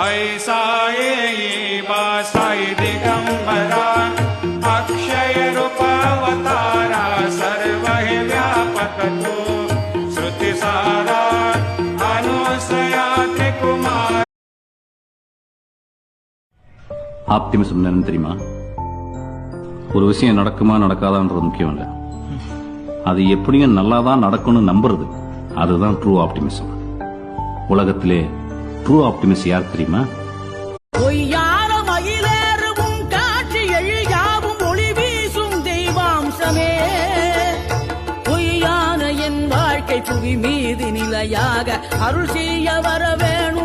ऐसा ये बासाई दिगंबरा अक्षय रूपावतारा सर्व व्यापक तो श्रुति सारा अनुसया त्रिकुमार. ஆப்டிமிசம் என்னன்னு தெரியுமா? ஒரு விஷயம் நடக்குமா நடக்காதான்றது முக்கியம் இல்ல, அது எப்படியும் நல்லாதான் நடக்கும்னு நம்புறது, அதுதான் ட்ரூ ஆப்டிமிசம். உலகத்திலே ட்ரூ ஆப்டிமிஸ்ட் யார் தெரியுமா? பொய்யான மயிலேறும் காட்சி எழியாவும் ஒளி வீசும் தெய்வாம்சமே, பொய்யான என் வாழ்க்கை புவி மீது நிலையாக அருள் செய்ய வர வேணும்.